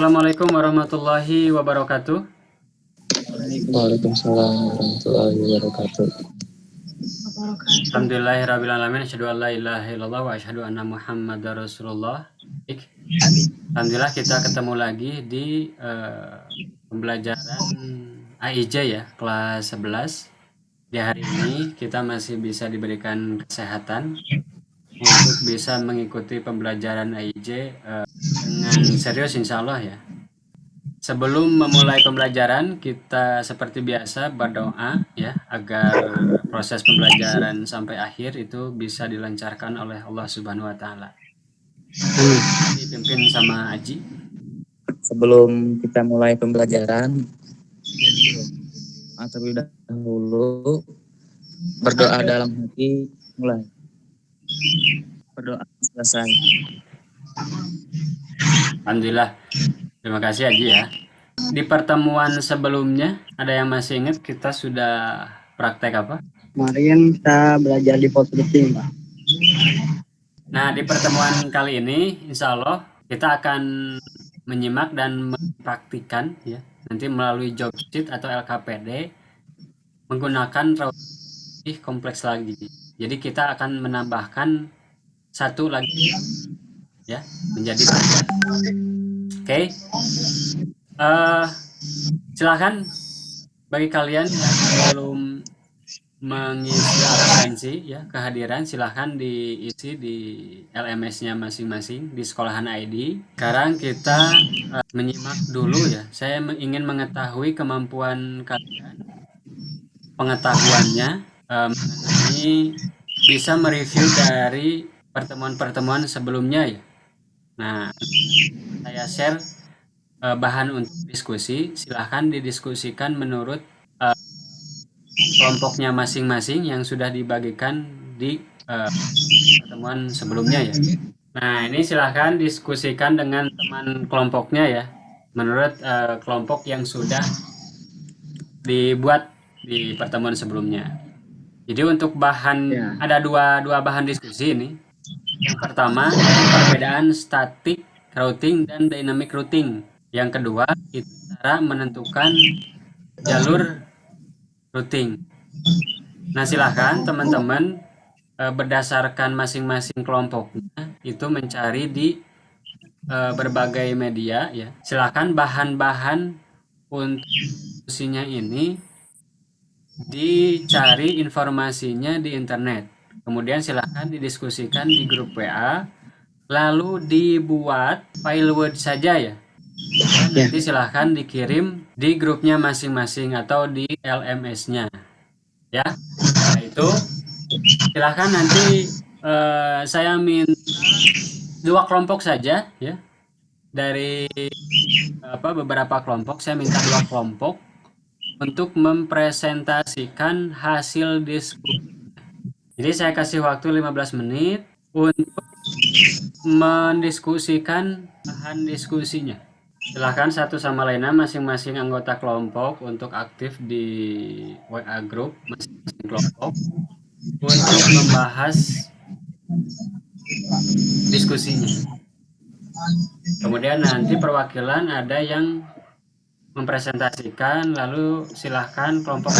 Assalamualaikum warahmatullahi wabarakatuh. Waalaikumsalam warahmatullahi wabarakatuh. Alhamdulillahirrabbilalamin. Asyhadu an la ilaha illallah wa asyhadu anna Muhammadar Rasulullah. Alhamdulillah kita ketemu lagi di pembelajaran AIJ ya, kelas 11. Di hari ini kita masih bisa diberikan kesehatan untuk bisa mengikuti pembelajaran AIJ dengan serius insya Allah ya. Sebelum memulai pembelajaran, kita seperti biasa berdoa ya agar proses pembelajaran sampai akhir itu bisa dilancarkan oleh Allah Subhanahu wa taala. Dipimpin sama Aji. Sebelum kita mulai pembelajaran, terlebih dahulu berdoa dalam hati mulai. Berdoa selesai. Alhamdulillah. Terima kasih Aji ya. Di pertemuan sebelumnya, ada yang masih ingat kita sudah praktek apa? Kemarin kita belajar di Podscripting, Pak. Nah, di pertemuan kali ini, insya Allah kita akan menyimak dan mempraktikkan ya, nanti melalui job sheet atau LKPD menggunakan lebih kompleks lagi. Jadi kita akan menambahkan satu lagi ya menjadi 3. Oke. Silakan bagi kalian yang belum mengisi absensi ya kehadiran, silahkan diisi di LMS-nya masing-masing di sekolahan ID. Sekarang kita menyimak dulu ya. Saya ingin mengetahui kemampuan kalian, pengetahuannya mengenai bisa mereview dari pertemuan-pertemuan sebelumnya ya. Nah, saya share bahan untuk diskusi. Silahkan didiskusikan menurut kelompoknya masing-masing yang sudah dibagikan di pertemuan sebelumnya ya. Nah, ini silahkan diskusikan dengan teman kelompoknya ya, menurut kelompok yang sudah dibuat di pertemuan sebelumnya. Jadi untuk bahan ada dua bahan diskusi ini. Yang pertama perbedaan static routing dan dynamic routing. Yang kedua itu cara menentukan jalur routing. Nah, silahkan teman-teman berdasarkan masing-masing kelompoknya itu mencari di berbagai media ya. Silahkan bahan-bahan untuk diskusinya ini dicari informasinya di internet. Kemudian silahkan didiskusikan di grup WA, lalu dibuat file Word saja ya. Nanti silahkan dikirim di grupnya masing-masing atau di LMS-nya ya. Nah, itu silahkan nanti saya minta 2 kelompok saja ya. Dari beberapa kelompok saya minta 2 kelompok untuk mempresentasikan hasil diskusi. Jadi saya kasih waktu 15 menit untuk mendiskusikan bahan diskusinya. Silahkan satu sama lainnya masing-masing anggota kelompok untuk aktif di WA group masing-masing kelompok untuk membahas diskusinya. Kemudian nanti perwakilan ada yang mempresentasikan, lalu silahkan kelompok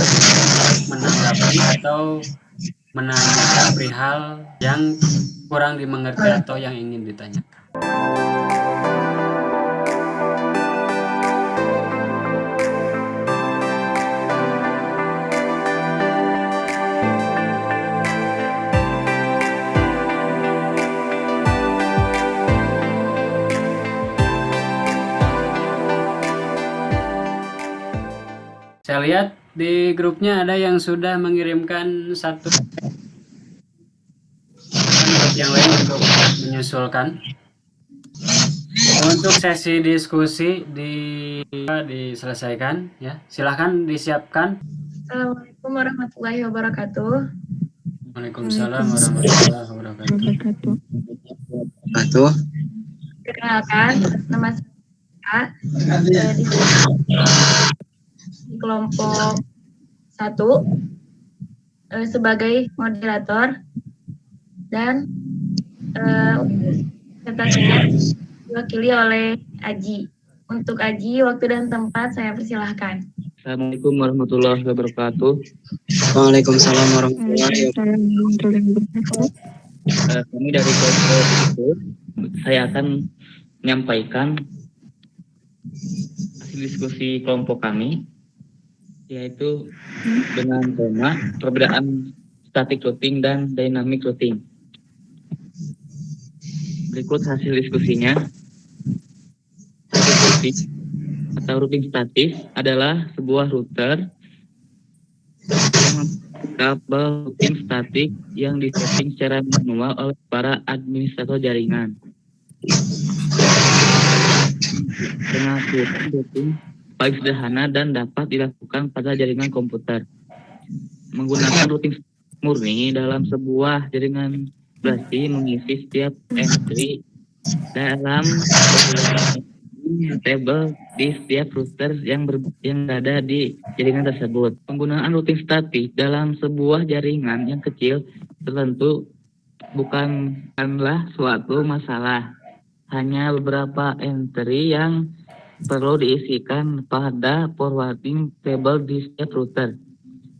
menanggapi atau menanyakan perihal yang kurang dimengerti atau yang ingin ditanyakan. Saya lihat di grupnya ada yang sudah mengirimkan satu yang lain untuk menyusulkan. Untuk sesi diskusi diselesaikan ya. Silahkan disiapkan. Assalamualaikum warahmatullahi wabarakatuh. Waalaikumsalam warahmatullahi wabarakatuh. Perkenalkan, nama saya di kelompok 1 sebagai moderator dan presentasinya diwakili oleh Aji. Untuk Aji, waktu dan tempat saya persilahkan. Assalamualaikum warahmatullahi wabarakatuh. Waalaikumsalam warahmatullahi wabarakatuh. Kami dari kelompok itu, saya akan menyampaikan hasil diskusi kelompok kami, yaitu dengan tema perbedaan static routing dan dynamic routing. Berikut hasil diskusinya. Routing atau routing statis adalah sebuah router yang kabel routing statik yang disetting secara manual oleh para administrator jaringan. Dengan routing paling sederhana dan dapat dilakukan pada jaringan komputer. Menggunakan routing murni dalam sebuah jaringan berarti mengisi setiap entry dalam table di setiap router yang ada di jaringan tersebut. Penggunaan routing statik dalam sebuah jaringan yang kecil tertentu bukanlah suatu masalah. Hanya beberapa entry yang perlu diisikan pada forwarding table di setiap router.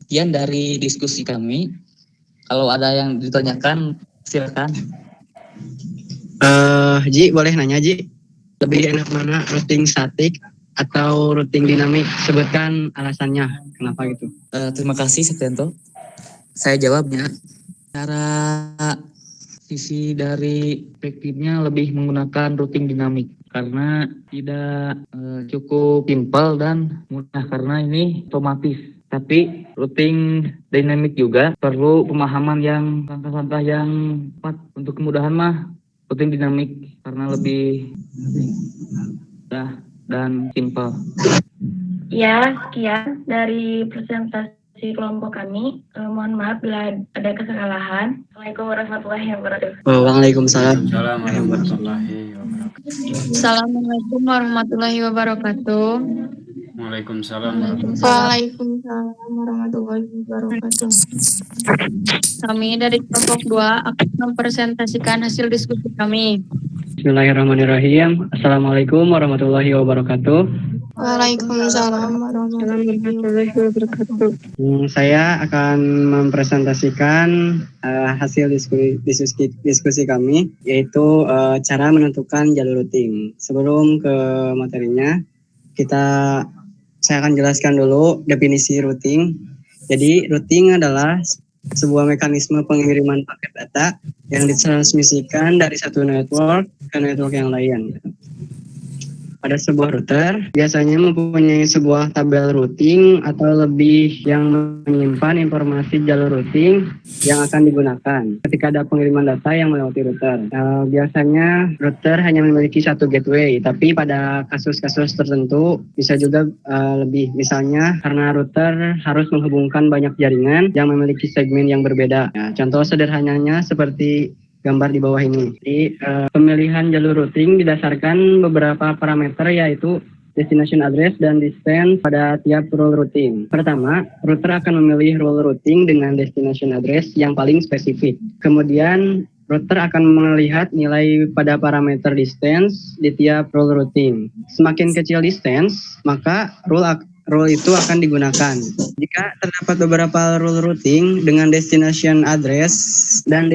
Sekian dari diskusi kami. Kalau ada yang ditanyakan, silakan. Ji, boleh nanya Ji? Lebih enak mana, routing statik atau routing dinamik? Sebutkan alasannya, kenapa gitu? Terima kasih Septianto. Saya jawabnya, cara sisi dari perspektifnya lebih menggunakan routing dinamik karena tidak cukup simpel dan mudah karena ini otomatis. Tapi routing dynamic juga perlu pemahaman yang langkah-langkah yang tepat. Untuk kemudahan routing dinamik karena lebih mudah dan simpel. Ya, sekian dari presentasi kelompok kami. Mohon maaf bila ada kesalahan. Assalamualaikum warahmatullahi wabarakatuh. Waalaikumsalam. Assalamualaikum warahmatullahi wabarakatuh. Assalamualaikum warahmatullahi wabarakatuh. Waalaikumsalam. Waalaikumsalam warahmatullahi wabarakatuh. Kami dari kelompok 2 akan mempresentasikan hasil diskusi kami. Bismillahirrahmanirrahim. Assalamualaikum warahmatullahi wabarakatuh. Waalaikumsalam warahmatullahi wabarakatuh. Saya akan mempresentasikan hasil diskusi kami, yaitu cara menentukan jalur routing. Sebelum ke materinya, saya akan jelaskan dulu definisi routing. Jadi routing adalah sebuah mekanisme pengiriman paket data yang ditransmisikan dari satu network ke network yang lain. Pada sebuah router biasanya mempunyai sebuah tabel routing atau lebih yang menyimpan informasi jalur routing yang akan digunakan ketika ada pengiriman data yang melewati router. Biasanya router hanya memiliki satu gateway, tapi pada kasus-kasus tertentu bisa juga lebih. Misalnya karena router harus menghubungkan banyak jaringan yang memiliki segmen yang berbeda. Contoh sederhananya seperti gambar di bawah ini. Jadi pemilihan jalur routing didasarkan beberapa parameter, yaitu destination address dan distance pada tiap rule routing. Pertama, router akan memilih rule routing dengan destination address yang paling spesifik. Kemudian router akan melihat nilai pada parameter distance di tiap rule routing. Semakin kecil distance, maka rule itu akan digunakan. Jika terdapat beberapa rule routing dengan destination address dan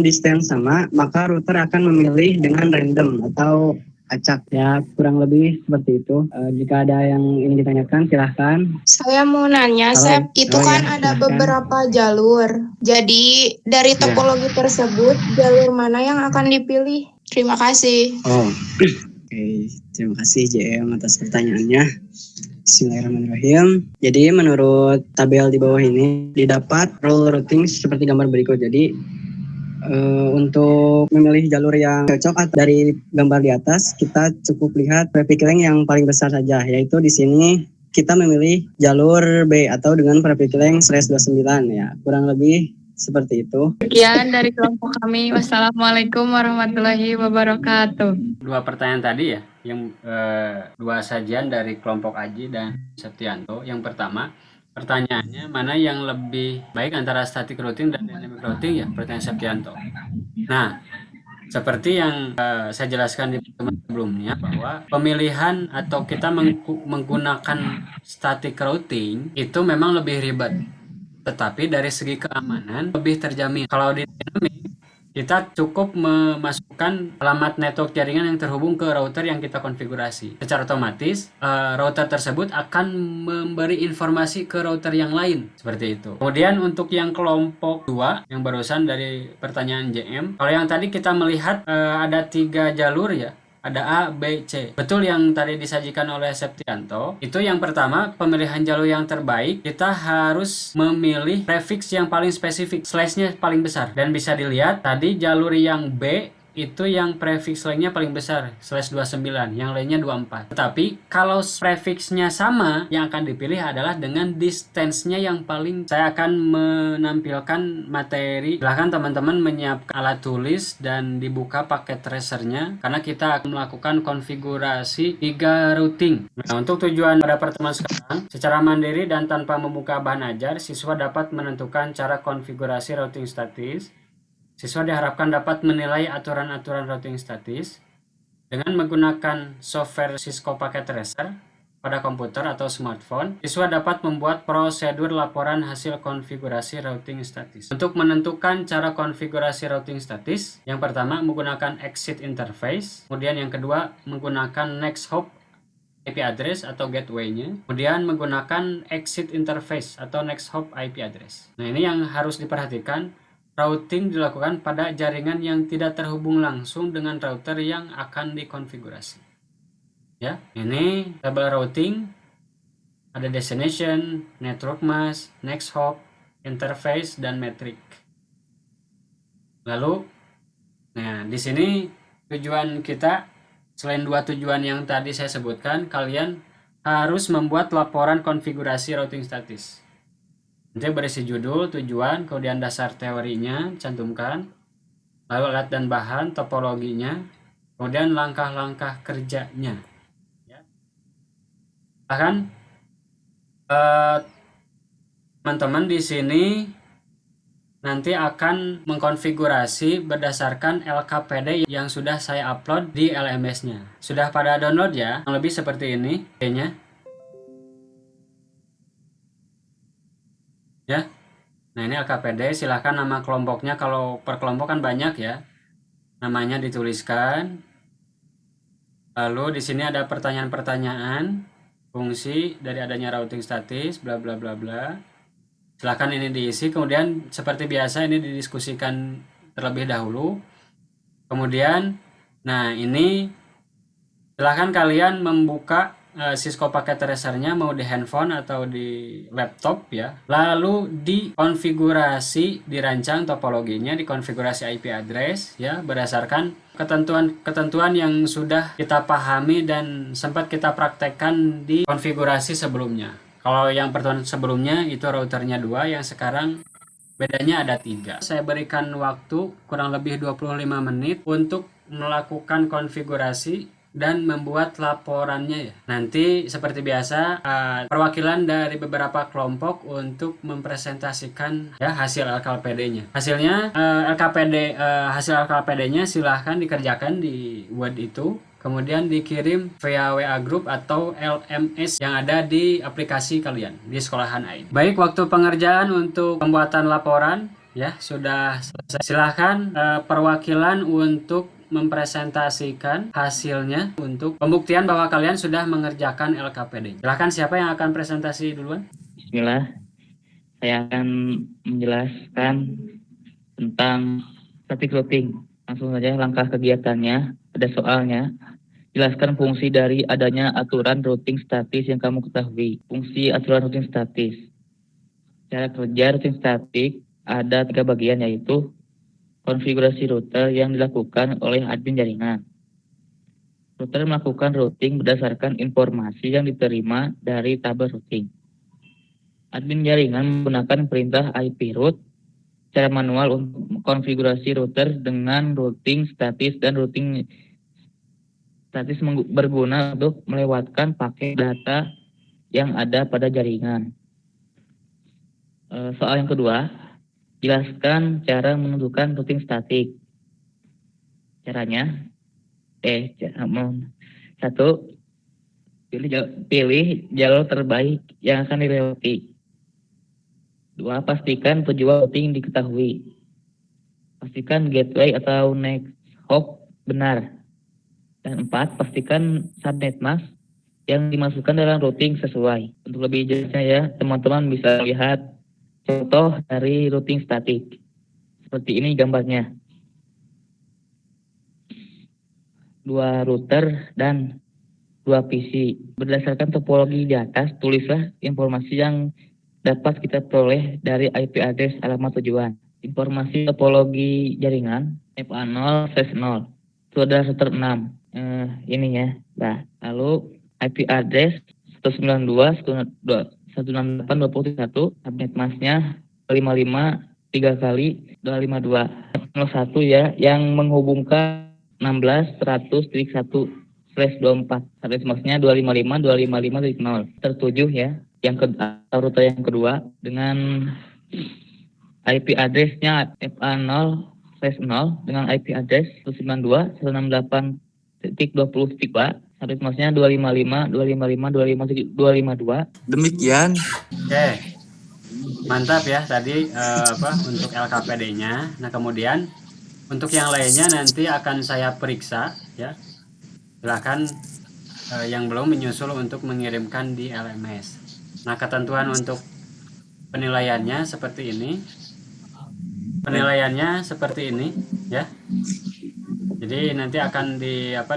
distance sama, maka router akan memilih dengan random atau acak. Ya, kurang lebih seperti itu. Jika ada yang ingin ditanyakan, silahkan. Saya mau nanya, Sep, itu kan ada silahkan. beberapa jalur. Jadi dari topologi tersebut, jalur mana yang akan dipilih? Terima kasih. Oke, terima kasih JM atas pertanyaannya. Bismillahirrahmanirrahim. Jadi menurut tabel di bawah ini didapat rule routing seperti gambar berikut. Jadi untuk memilih jalur yang cocok dari gambar di atas, kita cukup lihat traffic length yang paling besar saja, yaitu di sini kita memilih jalur B atau dengan traffic length /29 ya. Kurang lebih seperti itu. Sekian dari kelompok kami. Wassalamualaikum warahmatullahi wabarakatuh. Dua pertanyaan tadi ya, yang dua sajian dari kelompok Aji dan Septianto. Yang pertama, pertanyaannya mana yang lebih baik antara static routing dan dynamic routing ya, pertanyaan Septianto. Nah, Seperti yang saya jelaskan di pertemuan sebelumnya, bahwa pemilihan atau kita menggunakan static routing itu memang lebih ribet, tetapi dari segi keamanan lebih terjamin. Kalau di dynamic, kita cukup memasukkan alamat network jaringan yang terhubung ke router yang kita konfigurasi. Secara otomatis, router tersebut akan memberi informasi ke router yang lain. Seperti itu. Kemudian untuk yang kelompok 2, yang barusan dari pertanyaan JM. Kalau yang tadi kita melihat ada 3 jalur ya. Ada A, B, C. Betul yang tadi disajikan oleh Septianto. Itu yang pertama, pemilihan jalur yang terbaik, kita harus memilih prefix yang paling spesifik, slash-nya paling besar. Dan bisa dilihat tadi jalur yang B itu yang prefix lainnya paling besar, /29, yang lainnya 24. Tetapi kalau prefixnya sama, yang akan dipilih adalah dengan distance-nya yang paling. Saya akan menampilkan materi. Silahkan teman-teman menyiapkan alat tulis dan dibuka paket tracernya, karena kita akan melakukan konfigurasi 3 routing. Nah, untuk tujuan pada pertemuan sekarang, secara mandiri dan tanpa membuka bahan ajar, siswa dapat menentukan cara konfigurasi routing statis. Siswa diharapkan dapat menilai aturan-aturan routing statis dengan menggunakan software Cisco Packet Tracer pada komputer atau smartphone. Siswa dapat membuat prosedur laporan hasil konfigurasi routing statis. Untuk menentukan cara konfigurasi routing statis, yang pertama menggunakan exit interface, kemudian yang kedua menggunakan next hop IP address atau gateway-nya, kemudian menggunakan exit interface atau next hop IP address. Nah, ini yang harus diperhatikan. Routing dilakukan pada jaringan yang tidak terhubung langsung dengan router yang akan dikonfigurasi. Ya, ini tabel routing, ada destination, network mask, next hop, interface, dan metric. Lalu, nah di sini tujuan kita, selain 2 tujuan yang tadi saya sebutkan, kalian harus membuat laporan konfigurasi routing statis. Nanti berisi judul, tujuan, kemudian dasar teorinya, cantumkan, lalu alat dan bahan, topologinya, kemudian langkah-langkah kerjanya. Ya. Bahkan teman-teman di sini nanti akan mengkonfigurasi berdasarkan LKPD yang sudah saya upload di LMS-nya. Sudah pada download ya? Yang lebih seperti ini, nya. Ya. Nah, ini LKPD, silahkan nama kelompoknya, kalau per kelompok kan banyak ya. Namanya dituliskan. Lalu di sini ada pertanyaan-pertanyaan, fungsi dari adanya routing statis, bla bla bla bla. Silahkan ini diisi, kemudian seperti biasa ini didiskusikan terlebih dahulu. Kemudian, nah ini silahkan kalian membuka Cisco Packet Tracer-nya, mau di handphone atau di laptop ya. Lalu dikonfigurasi, dirancang topologinya, dikonfigurasi IP address ya, berdasarkan ketentuan-ketentuan yang sudah kita pahami dan sempat kita praktekkan di konfigurasi sebelumnya. Kalau yang pertemuan sebelumnya itu routernya 2, yang sekarang bedanya ada 3. Saya berikan waktu kurang lebih 25 menit untuk melakukan konfigurasi dan membuat laporannya ya. Nanti seperti biasa perwakilan dari beberapa kelompok untuk mempresentasikan ya hasil LKPD-nya. Hasilnya hasil LKPD-nya silahkan dikerjakan di Word itu. Kemudian dikirim via WA Group atau LMS yang ada di aplikasi kalian di sekolahan ID. Baik, waktu pengerjaan untuk pembuatan laporan ya sudah selesai. Silahkan perwakilan untuk mempresentasikan hasilnya untuk pembuktian bahwa kalian sudah mengerjakan LKPD. Silahkan, siapa yang akan presentasi duluan? Bismillah, saya akan menjelaskan tentang static routing. Langsung saja langkah kegiatannya, ada soalnya. Jelaskan fungsi dari adanya aturan routing statis yang kamu ketahui. Fungsi aturan routing statis. Cara kerja routing statik ada 3 bagian, yaitu konfigurasi router yang dilakukan oleh admin jaringan. Router melakukan routing berdasarkan informasi yang diterima dari tabel routing. Admin jaringan menggunakan perintah IP route secara manual untuk konfigurasi router dengan routing statis, dan routing statis berguna untuk melewatkan paket data yang ada pada jaringan. Soal yang kedua, jelaskan cara menentukan routing statik. Caranya, satu, pilih jalur terbaik yang akan dilewati. 2, pastikan tujuan routing diketahui. Pastikan gateway atau next hop benar. Dan 4, pastikan subnet mask yang dimasukkan dalam routing sesuai. Untuk lebih jelasnya ya, teman-teman bisa lihat contoh dari routing statik. Seperti ini gambarnya. 2 router dan 2 PC. Berdasarkan topologi di atas, tulislah informasi yang dapat kita peroleh dari IP address alamat tujuan. Informasi topologi jaringan FA0/0 itu adalah router 6. Ini ya. Nah, lalu IP address 192.168.20.1, subnet masknya 55 3 kali 252 01 ya, yang menghubungkan 16.100.1/24. Subnet masknya 255.255.0. Tertujuh ya, router yang kedua dengan IP address-nya FA0/0 dengan IP address 192.168.20.2. Subnet masknya 255.255.252. Demikian. Oke, mantap ya tadi untuk LKPD-nya. Nah, kemudian untuk yang lainnya nanti akan saya periksa ya. Silakan yang belum menyusul untuk mengirimkan di LMS. Nah, ketentuan untuk penilaiannya seperti ini. Penilaiannya seperti ini ya. Jadi nanti akan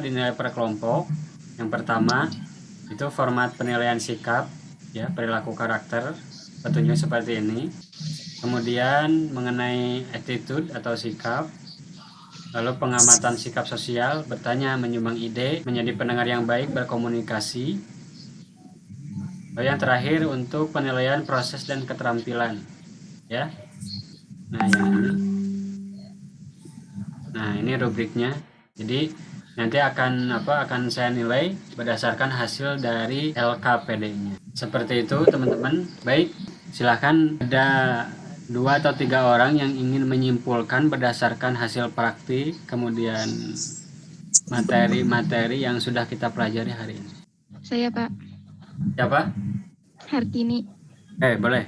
dinilai per kelompok. Yang pertama itu format penilaian sikap ya, perilaku karakter, petunjuk seperti ini. Kemudian mengenai attitude atau sikap, lalu pengamatan sikap sosial, bertanya, menyumbang ide, menjadi pendengar yang baik, berkomunikasi. Lalu yang terakhir untuk penilaian proses dan keterampilan ya. Nah, ini rubriknya. Jadi nanti akan saya nilai berdasarkan hasil dari LKPD-nya. Seperti itu teman-teman. Baik, silahkan ada 2 atau 3 orang yang ingin menyimpulkan berdasarkan hasil praktik, kemudian materi-materi yang sudah kita pelajari hari ini. Saya, Pak. Siapa? Hartini. Boleh.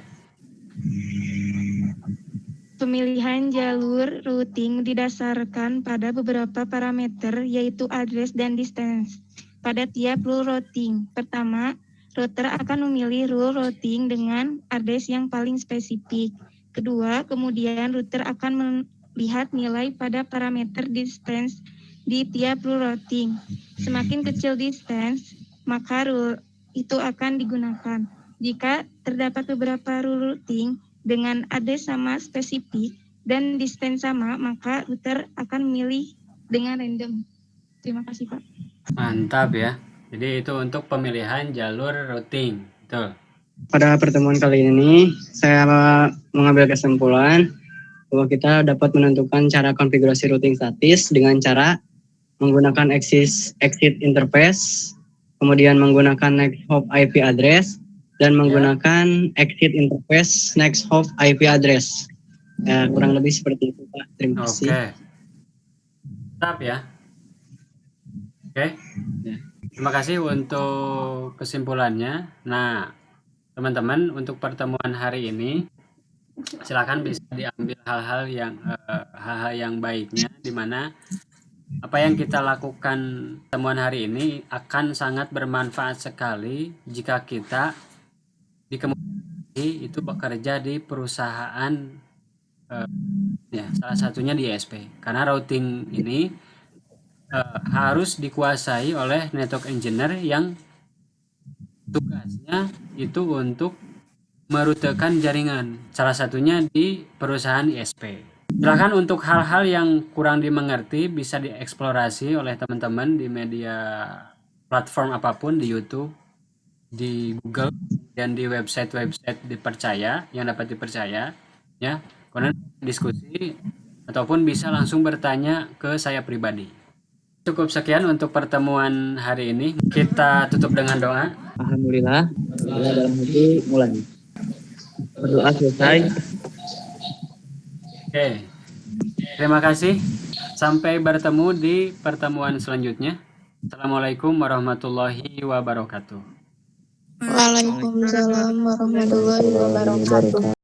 Pemilihan jalur routing didasarkan pada beberapa parameter, yaitu address dan distance pada tiap rule routing. Pertama, router akan memilih rule routing dengan address yang paling spesifik. Kedua, kemudian router akan melihat nilai pada parameter distance di tiap rule routing. Semakin kecil distance, maka rule itu akan digunakan. Jika terdapat beberapa rule routing dengan address sama spesifik dan distance sama, maka router akan memilih dengan random. Terima kasih, Pak. Mantap ya. Jadi itu untuk pemilihan jalur routing. Betul. Pada pertemuan kali ini, saya mengambil kesimpulan bahwa kita dapat menentukan cara konfigurasi routing statis dengan cara menggunakan exit interface, kemudian menggunakan next hop IP address, dan menggunakan exit interface next hop IP address. Ya, kurang lebih seperti itu, Pak. Terima kasih. Oke. Mantap ya. Oke. Terima kasih untuk kesimpulannya. Nah, teman-teman, untuk pertemuan hari ini silakan bisa diambil hal-hal yang baiknya, di mana apa yang kita lakukan pertemuan hari ini akan sangat bermanfaat sekali jika kita di kemudian hari itu bekerja di perusahaan ya, salah satunya di ISP, karena routing ini harus dikuasai oleh network engineer yang tugasnya itu untuk merutekan jaringan, salah satunya di perusahaan ISP. Silakan untuk hal-hal yang kurang dimengerti bisa dieksplorasi oleh teman-teman di media platform apapun, di YouTube, di Google, dan di website-website yang dapat dipercaya ya. Kemudian diskusi ataupun bisa langsung bertanya ke saya pribadi. Cukup sekian untuk pertemuan hari ini. Kita tutup dengan doa. Alhamdulillah, dalam hati mulai. Berdoa selesai. Oke. Terima kasih Sampai bertemu di pertemuan selanjutnya. Assalamualaikum warahmatullahi wabarakatuh. Waalaikumsalam warahmatullahi wabarakatuh.